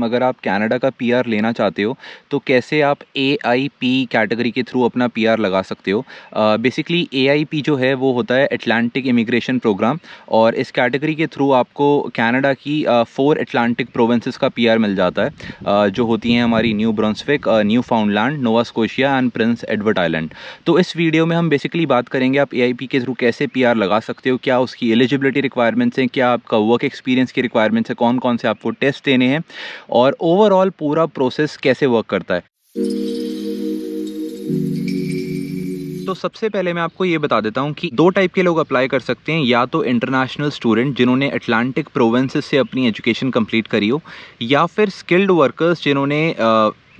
अगर आप कनाडा का पीआर लेना चाहते हो तो कैसे आप एआईपी कैटेगरी के थ्रू अपना पीआर लगा सकते हो। बेसिकली एआईपी जो है वो होता है अटलांटिक इमिग्रेशन प्रोग्राम, और इस कैटेगरी के थ्रू आपको कनाडा की 4 अटलांटिक प्रोविंसेस का पीआर मिल जाता है, जो होती हैं हमारी new Brunswick, new फाउंडलैंड, Nova Scotia and Prince Edward island. तो इस वीडियो में हम बेसिकली बात करेंगे आप एआईपी के थ्रू कैसे पीआर लगा सकते हो, क्या उसकी एलिजिबिलिटी रिक्वायरमेंट्स हैं, क्या आपका वर्क एक्सपीरियंस की रिक्वायरमेंट्स है, कौन कौन से आपको टेस्ट देने हैं, और ओवरऑल पूरा प्रोसेस कैसे वर्क करता है। तो सबसे पहले मैं आपको ये बता देता हूँ कि 2 टाइप के लोग अप्लाई कर सकते हैं, या तो इंटरनेशनल स्टूडेंट जिन्होंने अटलांटिक प्रोविंसेस से अपनी एजुकेशन कंप्लीट करी हो, या फिर स्किल्ड वर्कर्स जिन्होंने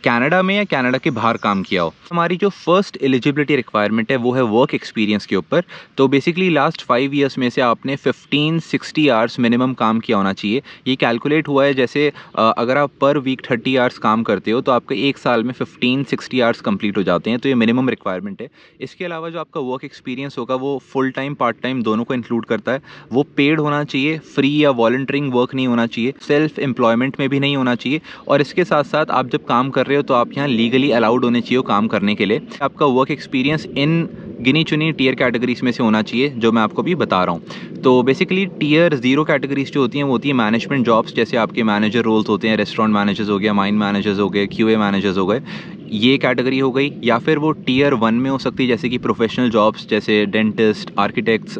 कनाडा में या कनाडा के बाहर काम किया हो। हमारी जो फर्स्ट एलिजिबिलिटी रिक्वायरमेंट है वो है वर्क एक्सपीरियंस के ऊपर। तो बेसिकली लास्ट 5 ईयर्स में से आपने 15-60 आवर्स मिनिमम काम किया होना चाहिए। ये कैलकुलेट हुआ है जैसे अगर आप पर वीक 30 आवर्स काम करते हो तो आपके एक साल में 15-60 आवर्स कंप्लीट हो जाते हैं, तो ये मिनिमम रिक्वायरमेंट है। इसके अलावा जो आपका वर्क एक्सपीरियंस होगा वो फुल टाइम पार्ट टाइम दोनों को इंक्लूड करता है। वो पेड होना चाहिए, फ्री या वॉलंटियरिंग वर्क नहीं होना चाहिए, सेल्फ एम्प्लॉयमेंट में भी नहीं होना चाहिए, और इसके साथ साथ आप जब काम कर रहे हो तो आप यहाँ लीगली अलाउड होने चाहिए काम करने के लिए। आपका वर्क एक्सपीरियंस इन गिनी चुनी टीयर कैटेगरीज में से होना चाहिए जो मैं आपको भी बता रहा हूँ। तो बेसिकली टीयर 0 कैटेगरीज जो होती हैं वो होती है मैनेजमेंट जॉब्स, जैसे आपके मैनेजर रोल्स होते हैं, रेस्टोरेंट मैनेजर्स हो गया, माइन मैनेजर्स हो गए, क्यूए मैनेजर्स हो गए, ये कैटेगरी हो गई। या फिर वो टीयर 1 में हो सकती है जैसे कि प्रोफेशनल जॉब्स जैसे डेंटिस्ट, आर्किटेक्ट्स,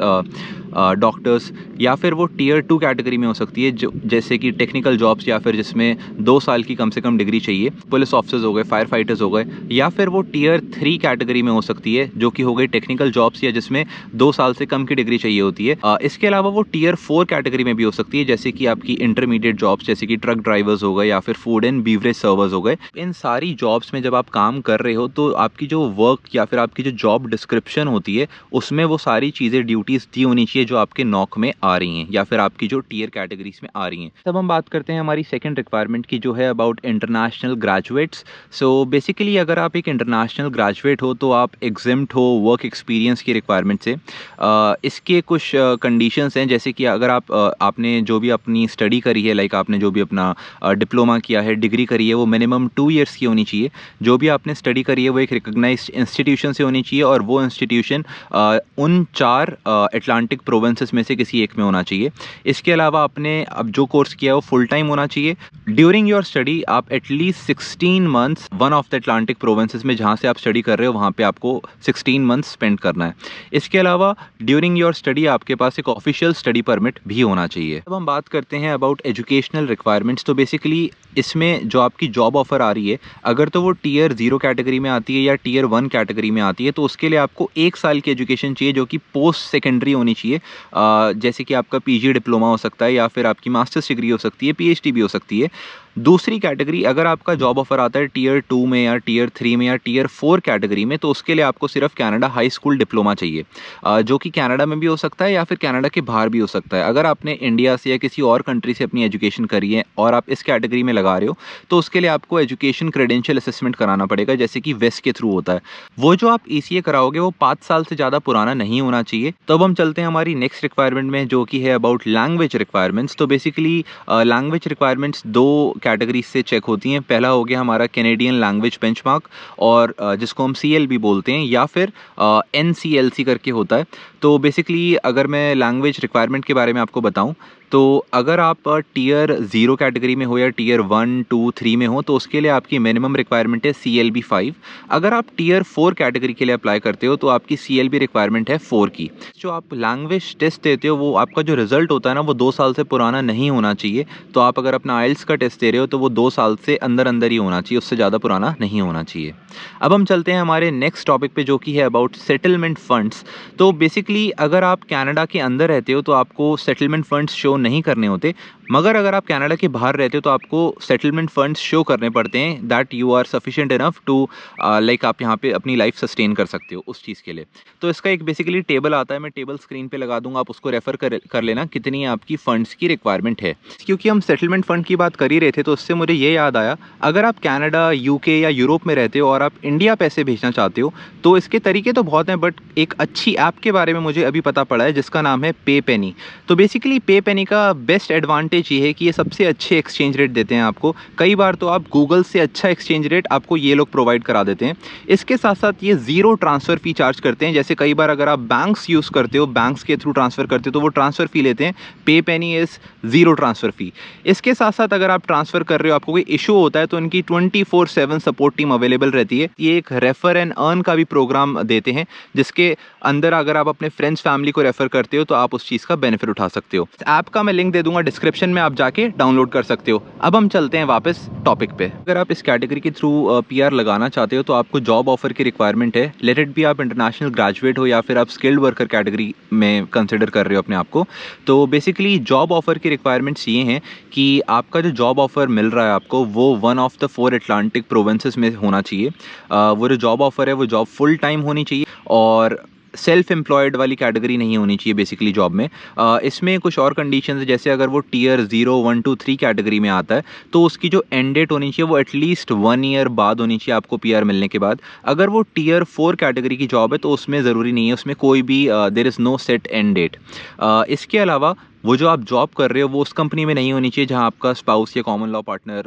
डॉक्टर्स, या फिर वो टीयर 2 कैटेगरी में हो सकती है जो जैसे कि टेक्निकल जॉब्स, या फिर जिसमें 2 साल की कम से कम डिग्री चाहिए, पुलिस ऑफिसर्स हो गए, फायर फाइटर्स हो गए। या फिर वो टीयर 3 कैटेगरी में हो सकती है जो कि हो गई टेक्निकल जॉब्स या जिसमें 2 साल से कम की डिग्री चाहिए होती है। इसके अलावा वो टीयर 4 कैटेगरी में भी हो सकती है जैसे कि आपकी इंटरमीडिएट जॉब्स जैसे कि ट्रक ड्राइवर्स हो गए या फिर फूड एंड बीवरेज सर्वर्स हो गए। इन सारी जॉब्स में जब आप काम कर रहे हो तो आपकी जो वर्क या फिर आपकी जो जॉब डिस्क्रिप्शन होती है उसमें वो सारी चीज़ें ड्यूटीज़ दी होनी चाहिए जो आपके नॉक में आ रही हैं या फिर आपकी जो टीयर कैटेगरीज में आ रही हैं। तब हम बात करते हैं हमारी सेकंड रिक्वायरमेंट की जो है about international graduates. So basically अगर आप एक इंटरनेशनल ग्रेजुएट हो तो आप एग्जिम्ट हो वर्क एक्सपीरियंस की रिक्वायरमेंट से। इसके कुछ कंडीशंस हैं जैसे कि अगर आपने जो भी अपनी स्टडी करी है, लाइक आपने जो भी अपना डिप्लोमा किया है, डिग्री करी है, वो मिनिमम 2 ईयर्स की होनी चाहिए। जो भी आपने स्टडी करी है वो एक रिकग्नाइज्ड इंस्टीट्यूशन से होनी चाहिए, और वो इंस्टीट्यूशन उन 4 अटलांटिक प्रोविंसेस में से किसी एक में होना चाहिए। इसके अलावा आपने अब जो कोर्स किया है वो फुल टाइम होना चाहिए। ड्यूरिंग योर स्टडी आप at least 16 months one of the Atlantic provinces में जहाँ से आप स्टडी कर रहे हो वहाँ पे आपको 16 मंथ्स स्पेंड करना है। इसके अलावा ड्यूरिंग योर स्टडी आपके पास एक ऑफिशियल स्टडी परमिट भी होना चाहिए। अब हम बात करते हैं अबाउट एजुकेशनल रिक्वायरमेंट्स। तो बेसिकली इसमें जो आपकी जॉब ऑफर आ रही है अगर तो वो टीयर 0 कैटेगरी में आती है या टीयर 1 कैटेगरी में आती है तो उसके लिए आपको 1 साल की एजुकेशन चाहिए जो कि पोस्ट सेकेंडरी होनी चाहिए। जैसे कि आपका पीजी डिप्लोमा हो सकता है या फिर आपकी मास्टर्स डिग्री हो सकती है, पीएचडी भी हो सकती है। दूसरी कैटेगरी अगर आपका जॉब ऑफर आता है टीयर 2 में या टीयर 3 में या टीयर 4 कैटेगरी में तो उसके लिए आपको सिर्फ कनाडा हाई स्कूल डिप्लोमा चाहिए, जो कि कनाडा में भी हो सकता है या फिर कनाडा के बाहर भी हो सकता है। अगर आपने इंडिया से या किसी और कंट्री से अपनी एजुकेशन करी है और आप इस कैटेगरी में लगा रहे हो तो उसके लिए आपको एजुकेशन क्रेडेंशियल असेसमेंट कराना पड़ेगा जैसे कि वेस्ट के थ्रू होता है। वो जो आप ईसीए कराओगे वो 5 साल से ज़्यादा पुराना नहीं होना चाहिए। तो अब हम चलते हैं हमारी नेक्स्ट रिक्वायरमेंट में जो कि है अबाउट लैंग्वेज रिक्वायरमेंट्स। तो बेसिकली लैंग्वेज रिक्वायरमेंट्स 2 कैटेगरी से चेक होती हैं। पहला हो गया हमारा कैनेडियन लैंग्वेज बेंचमार्क, और जिसको हम CLB बोलते हैं, या फिर NCLC करके होता है। तो बेसिकली अगर मैं लैंग्वेज रिक्वायरमेंट के बारे में आपको बताऊं तो अगर आप टीयर 0 कैटेगरी में हो या टीयर 1, 2, 3 में हो तो उसके लिए आपकी मिनिमम रिक्वायरमेंट है CLB 5। अगर आप टीयर 4 कैटेगरी के लिए अप्लाई करते हो तो आपकी CLB रिक्वायरमेंट है 4 की। जो आप लैंग्वेज टेस्ट देते हो वो आपका जो रिजल्ट होता है ना वो 2 साल से पुराना नहीं होना चाहिए। तो आप अगर अपना आइल्स का टेस्ट दे रहे हो तो वो 2 साल से अंदर अंदर ही होना चाहिए, उससे ज़्यादा पुराना नहीं होना चाहिए। अब हम चलते हैं हमारे नेक्स्ट टॉपिक पे जो कि है अबाउट सेटलमेंट फंड्स। तो बेसिकली अगर आप कनाडा के अंदर रहते हो तो आपको सेटलमेंट फंड्स शो नहीं करने होते, मगर अगर आप कनाडा के बाहर रहते हो तो आपको सेटलमेंट फंड्स शो करने पड़ते हैं that you are sufficient enough to like आप यहाँ पे अपनी लाइफ सस्टेन कर सकते हो उस चीज़ के लिए। तो इसका एक बेसिकली टेबल आता है, मैं टेबल स्क्रीन पे लगा दूंगा, आप उसको रेफर कर लेना कितनी आपकी फंड्स की रिक्वायरमेंट है। क्योंकि हम सेटलमेंट फंड की बात कर ही रहे थे तो उससे मुझे ये याद आया, अगर आप कनाडा, यूके या यूरोप में रहते हो और आप इंडिया पैसे भेजना चाहते हो तो इसके तरीके तो बहुत हैं, बट एक अच्छी ऐप के बारे में मुझे अभी पता पड़ा है जिसका नाम है पे पेनी। तो बेसिकली पे पेनी का बेस्ट एडवांटेज एडवांटेज ये है कि ये सबसे अच्छे एक्सचेंज रेट देते हैं आपको। कई बार तो आप गूगल से अच्छा एक्सचेंज रेट आपको ये लोग प्रोवाइड करा देते हैं। इसके साथ साथ ये ज़ीरो ट्रांसफ़र फ़ी चार्ज करते हैं। जैसे कई बार अगर आप बैंक्स यूज़ करते हो, बैंक्स के थ्रू ट्रांसफ़र करते हो, तो वो ट्रांसफ़र फ़ी लेते हैं। पे पेनी इज़ ज़ीरो ट्रांसफ़र फ़ी। इसके साथ साथ अगर आप ट्रांसफ़र कर रहे हो, आपको कोई इशू होता है, तो इनकी 24/7 सपोर्ट टीम अवेलेबल रहती है। ये एक रेफ़र एंड अर्न का भी प्रोग्राम देते हैं, जिसके अंदर अगर आप अपने फ्रेंड्स फैमिली को रेफ़र करते हो तो आप उस चीज़ का बेनिफिट उठा सकते हो। ऐप का मैं लिंक दे दूंगा डिस्क्रिप्शन में, आप जाके डाउनलोड कर सकते हो। अब हम चलते हैं वापस टॉपिक पे। अगर आप इस कैटेगरी के थ्रू पीआर लगाना चाहते हो तो आपको जॉब ऑफर की रिक्वायरमेंट है। लेट इट बी आप इंटरनेशनल ग्रेजुएट हो या फिर आप स्किल्ड वर्कर कैटेगरी में कंसिडर कर रहे हो अपने आप को। तो बेसिकली जॉब ऑफर की रिक्वायरमेंट्स ये हैं कि आपका जो जॉब ऑफर मिल रहा है आपको, वो one of the 4 Atlantic provinces में होना चाहिए। वो जो जॉब ऑफर है वो जॉब फुल टाइम होनी चाहिए और सेल्फ एम्प्लॉयड वाली कैटेगरी नहीं होनी चाहिए बेसिकली जॉब में। इसमें कुछ और कंडीशंस है, जैसे अगर वो टियर 0, 1, 2, 3 कैटेगरी में आता है तो उसकी जो एंड डेट होनी चाहिए वो एटलीस्ट 1 ईयर बाद होनी चाहिए आपको पीआर मिलने के बाद। अगर वो टियर 4 कैटेगरी की जॉब है तो उसमें ज़रूरी नहीं है, उसमें कोई भी there is no set and date. इसके अलावा वो जो आप जॉब कर रहे हो वो उस कंपनी में नहीं होनी चाहिए जहां आपका स्पाउस या common law partner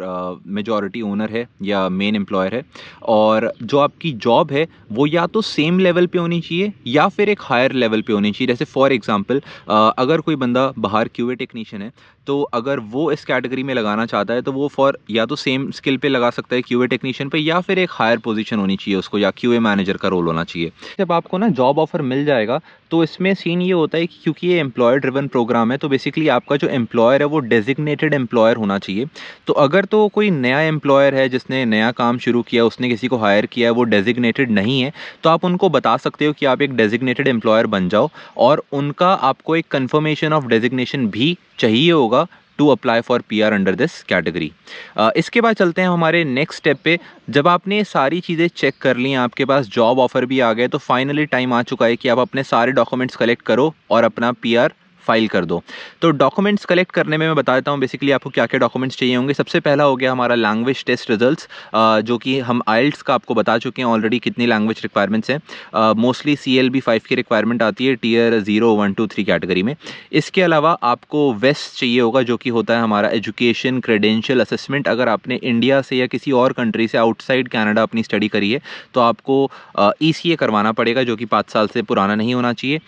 majority owner है या मेन एम्प्लॉयर है। और जो आपकी जॉब है वो या तो सेम लेवल पे होनी चाहिए या फिर एक हायर लेवल पे होनी चाहिए। जैसे फॉर एग्जांपल अगर कोई बंदा बाहर क्यूए टेक्नीशियन है, तो अगर वो इस कैटेगरी में लगाना चाहता है तो वो फॉर या तो सेम स्किल पे लगा सकता है क्यूए टेक्नीशियन पे, या फिर एक हायर पोजीशन होनी चाहिए उसको, या क्यूए मैनेजर का रोल होना चाहिए। जब आपको ना जॉब ऑफर मिल जाएगा तो इसमें सीन ये होता है कि क्योंकि ये एम्प्लॉयर ड्रिवन प्रोग्राम है तो बेसिकली आपका जो एम्प्लॉयर है वो डेजिग्नेटेड एम्प्लॉयर होना चाहिए। तो अगर तो कोई नया एम्प्लॉयर है जिसने नया काम शुरू किया, उसने किसी को हायर किया है, वो डेजिग्नेटेड नहीं है, तो आप उनको बता सकते हो कि आप एक डेजिग्नेटेड एम्प्लॉयर बन जाओ, और उनका आपको एक कन्फर्मेशन ऑफ डेजिग्नेशन भी चाहिए होगा to apply for PR under this category. इसके बाद चलते हैं हमारे नेक्स्ट स्टेप पे। जब आपने सारी चीज़ें चेक कर ली, आपके पास जॉब ऑफर भी आ गए, तो फाइनली टाइम आ चुका है कि आप अपने सारे डॉक्यूमेंट्स कलेक्ट करो और अपना पीआर फाइल कर दो। तो डॉक्यूमेंट्स कलेक्ट करने में मैं बता देता हूँ बेसिकली आपको क्या क्या डॉक्यूमेंट्स चाहिए होंगे। सबसे पहला हो गया हमारा लैंग्वेज टेस्ट रिजल्ट्स, जो कि हम आइल्ट्स का आपको बता चुके हैं ऑलरेडी कितनी लैंग्वेज रिक्वायरमेंट्स हैं। मोस्टली CLB 5 की रिक्वायरमेंट आती है टियर 0, 1, 2, 3 कैटेगरी में। इसके अलावा आपको वेस्ट चाहिए होगा, जो कि होता है हमारा एजुकेशन क्रेडेंशियल असेसमेंट। अगर आपने इंडिया से या किसी और कंट्री से आउटसाइड कनाडा अपनी स्टडी करी है तो आपको ECA करवाना पड़ेगा, जो कि 5 साल से पुराना नहीं होना चाहिए।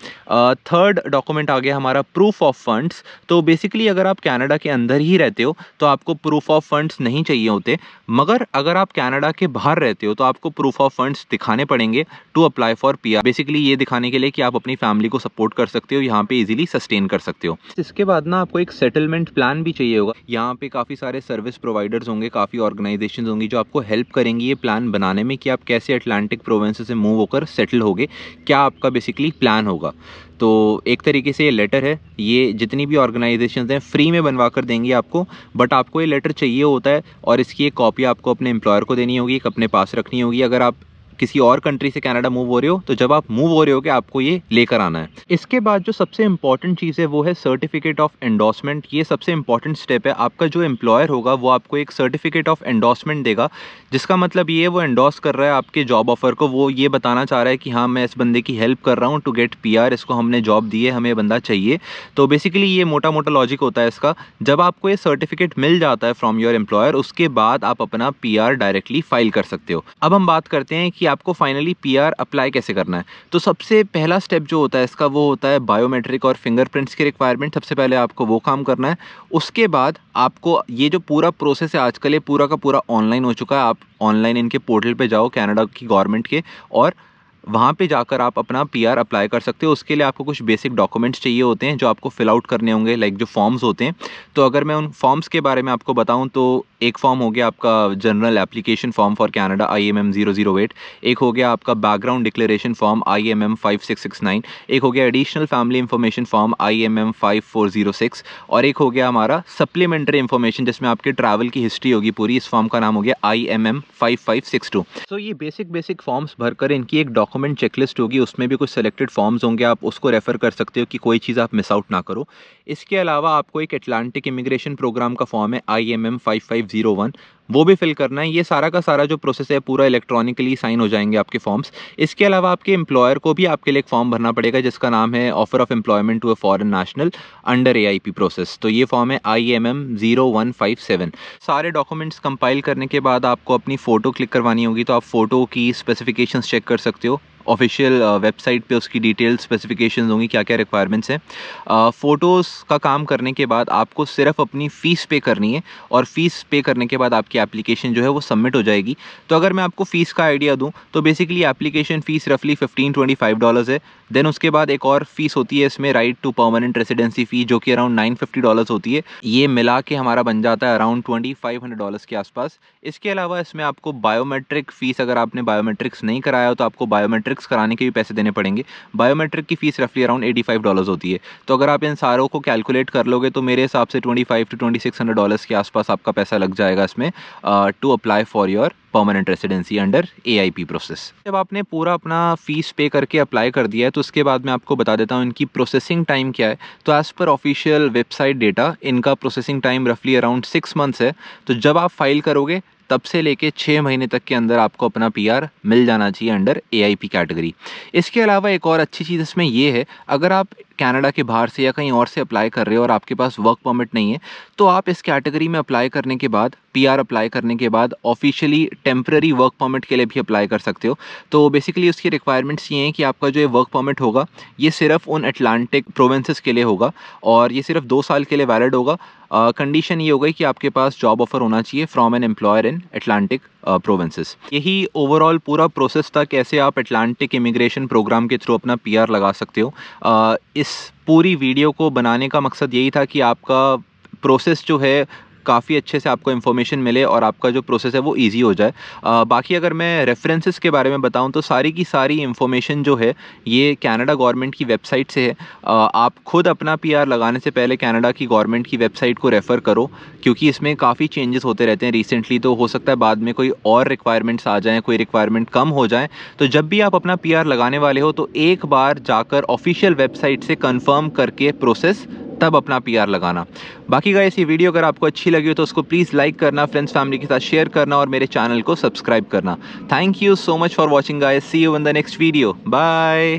थर्ड डॉक्यूमेंट आ गया हमारा प्रूफ ऑफ फंड्स। तो बेसिकली अगर आप कनाडा के अंदर ही रहते हो तो आपको प्रूफ ऑफ फंड्स नहीं चाहिए होते, मगर अगर आप कनाडा के बाहर रहते हो तो आपको प्रूफ ऑफ फंड्स दिखाने पड़ेंगे to apply for PR. Basically ये दिखाने के लिए कि आप अपनी फैमिली को सपोर्ट कर सकते हो, यहाँ पे इजीली सस्टेन कर सकते हो। इसके बाद ना आपको एक सेटलमेंट प्लान भी चाहिए होगा। यहाँ पे काफ़ी सारे सर्विस प्रोवाइडर्स होंगे, काफ़ी ऑर्गेनाइजेशन होंगी जो आपको हेल्प करेंगी ये प्लान बनाने में कि आप कैसे अटलांटिक प्रोविंस से मूव होकर सेटल होगे, क्या आपका बेसिकली प्लान होगा। तो एक तरीके से ये लेटर है, ये जितनी भी ऑर्गेनाइजेशंस हैं फ्री में बनवा कर देंगी आपको, बट आपको ये लेटर चाहिए होता है और इसकी एक कॉपी आपको अपने एम्प्लॉयर को देनी होगी, एक अपने पास रखनी होगी। अगर आप किसी और कंट्री से कनाडा मूव हो रहे हो तो जब आप मूव हो रहे हो कि आपको ये लेकर आना है। इसके बाद जो सबसे इंपॉर्टेंट चीज़ है वो है सर्टिफिकेट ऑफ एंडोर्समेंट। ये सबसे इंपॉर्टेंट स्टेप है। आपका जो एम्प्लॉयर होगा वो आपको एक सर्टिफिकेट ऑफ एंडोर्समेंट देगा, जिसका मतलब ये वो एंडोर्स कर रहा है आपके जॉब ऑफर को। वो ये बताना चाह रहा है कि हाँ, मैं इस बंदे की हेल्प कर रहा हूँ टू गेट पीआर, इसको हमने जॉब दी है, हमें ये बंदा चाहिए। तो बेसिकली ये मोटा मोटा लॉजिक होता है इसका। जब आपको ये सर्टिफिकेट मिल जाता है फ्रॉम योर एम्प्लॉयर, उसके बाद आप अपना पीआर डायरेक्टली फाइल कर सकते हो। अब हम बात करते हैं कि आपको फाइनली पीआर अप्लाई कैसे करना है। तो सबसे पहला स्टेप जो होता है इसका वो होता है बायोमेट्रिक और फिंगरप्रिंट्स की रिक्वायरमेंट। सबसे पहले आपको वो काम करना है। उसके बाद आपको ये जो पूरा प्रोसेस है आजकल ये पूरा का पूरा ऑनलाइन हो चुका है। आप ऑनलाइन इनके पोर्टल पे जाओ कनाडा की गवर्नमेंट के, और वहाँ पे जाकर आप अपना पीआर अप्लाई कर सकते हो। उसके लिए आपको कुछ बेसिक डॉक्यूमेंट्स चाहिए होते हैं जो आपको फिल आउट करने होंगे, लाइक जो फॉर्म्स होते हैं। तो अगर मैं उन फॉर्म्स के बारे में आपको बताऊं तो एक फॉर्म हो गया आपका general application form for Canada IMM 008, एक हो गया आपका बैकग्राउंड डिक्लेरेशन फॉर्म IMM 5669, एक हो गया additional family information form IMM 5406, और एक हो गया हमारा सप्लीमेंट्री इंफॉर्मेशन जिसमें आपके ट्रैवल की हिस्ट्री होगी पूरी। इस फॉर्म का नाम हो गया IMM 5562। तो ये बेसिक फॉर्म्स भरकर इनकी एक डॉक्यूमेंट चेकलिस्ट होगी, उसमें भी कुछ सेलेक्टेड फॉर्म्स होंगे, आप उसको रेफर कर सकते हो कि कोई चीज़ आप मिस आउट ना करो। इसके अलावा आपको एक अटलांटिक इमिग्रेशन प्रोग्राम का फॉर्म है IMM 5501, वो भी फिल करना है। ये सारा का सारा जो प्रोसेस है पूरा इलेक्ट्रॉनिकली साइन हो जाएंगे आपके फॉर्म्स। इसके अलावा आपके एम्प्लॉयर को भी आपके लिए एक फॉर्म भरना पड़ेगा जिसका नाम है offer of employment to a foreign national under AIP process. तो ये फॉर्म है IMM 0157। सारे डॉक्यूमेंट्स कंपाइल करने के बाद आपको अपनी फ़ोटो क्लिक करवानी होगी, तो आप फ़ोटो की स्पेसिफिकेशंस चेक कर सकते हो। ऑफिशियल वेबसाइट पे उसकी डिटेल स्पेसिफिकेशंस होंगी, क्या क्या रिक्वायरमेंट्स हैं। फ़ोटोज़ का काम करने के बाद आपको सिर्फ अपनी फ़ीस पे करनी है, और फ़ीस पे करने के बाद आपकी एप्लीकेशन जो है वो सबमिट हो जाएगी। तो अगर मैं आपको फ़ीस का आइडिया दूं तो बेसिकली एप्लीकेशन फ़ीस रफली $1525 है। देन उसके बाद एक और फ़ीस होती है इसमें, राइट टू परमानेंट रेसिडेंसी फ़ी, जो कि अराउंड $950 होती है। ये मिला के हमारा बन जाता है अराउंड $2500 के आसपास। इसके अलावा इसमें आपको बायोमेट्रिक फ़ीस, अगर आपने बायोमेट्रिक्स नहीं कराया हो तो आपको बायोमेट्रिक्स कराने के भी पैसे देने पड़ेंगे। बायोमेट्रिक की फ़ीस रफली अराउंड $85 होती है। तो अगर आप इन सारों को कैलकुलेट कर लोगे तो मेरे हिसाब से $2500 to $2600 के आसपास आपका पैसा लग जाएगा इसमें, to apply for your permanent residency under AIP process. जब आपने पूरा अपना फ़ीस पे करके अप्लाई कर दिया है तो उसके बाद मैं आपको बता देता हूँ इनकी प्रोसेसिंग टाइम क्या है। तो as per official website data इनका प्रोसेसिंग टाइम रफली अराउंड 6 मंथ्स है। तो जब आप फाइल करोगे तब से लेके 6 महीने तक के अंदर आपको अपना PR मिल जाना चाहिए अंडर AIP कैटेगरी। इसके अलावा एक और अच्छी चीज़ इसमें ये है, अगर आप कनाडा के बाहर से या कहीं और से अप्लाई कर रहे हो और आपके पास वर्क परमिट नहीं है, तो आप इस कैटेगरी में अप्लाई करने के बाद, PR अप्लाई करने के बाद ऑफिशियली टेम्पररी वर्क परमिट के लिए भी अप्लाई कर सकते हो। तो बेसिकली उसकी रिक्वायरमेंट्स ये हैं कि आपका जो ये वर्क परमिट होगा ये सिर्फ उन अटलांटिक प्रोविंसेस के लिए होगा, और ये सिर्फ 2 साल के लिए वैलिड होगा। कंडीशन ये हो गई कि आपके पास जॉब ऑफर होना चाहिए from an employer in Atlantic provinces. यही ओवरऑल पूरा प्रोसेस था, कैसे आप अटलांटिक इमिग्रेशन प्रोग्राम के थ्रू अपना PR लगा सकते हो। इस पूरी वीडियो को बनाने का मकसद यही था कि आपका प्रोसेस जो है काफ़ी अच्छे से आपको इन्फॉर्मेशन मिले और आपका जो प्रोसेस है वो इजी हो जाए। बाकी अगर मैं रेफरेंसेस के बारे में बताऊं तो सारी की सारी इन्फॉर्मेशन जो है ये कनाडा गवर्नमेंट की वेबसाइट से है। आप खुद अपना PR लगाने से पहले कनाडा की गवर्नमेंट की वेबसाइट को रेफ़र करो, क्योंकि इसमें काफ़ी चेंजेस होते रहते हैं रिसेंटली। तो हो सकता है बाद में कोई और रिक्वायरमेंट्स आ जाएँ, कोई रिक्वायरमेंट कम हो जाए। तो जब भी आप अपना PR लगाने वाले हो तो एक बार जाकर ऑफिशियल वेबसाइट से कंफर्म करके प्रोसेस तब अपना PR लगाना। बाकी गाइस, ये वीडियो अगर आपको अच्छी लगी हो तो उसको प्लीज़ लाइक करना, फ्रेंड्स फैमिली के साथ शेयर करना और मेरे चैनल को सब्सक्राइब करना। Thank you so much for watching guys, see you in the next video, bye.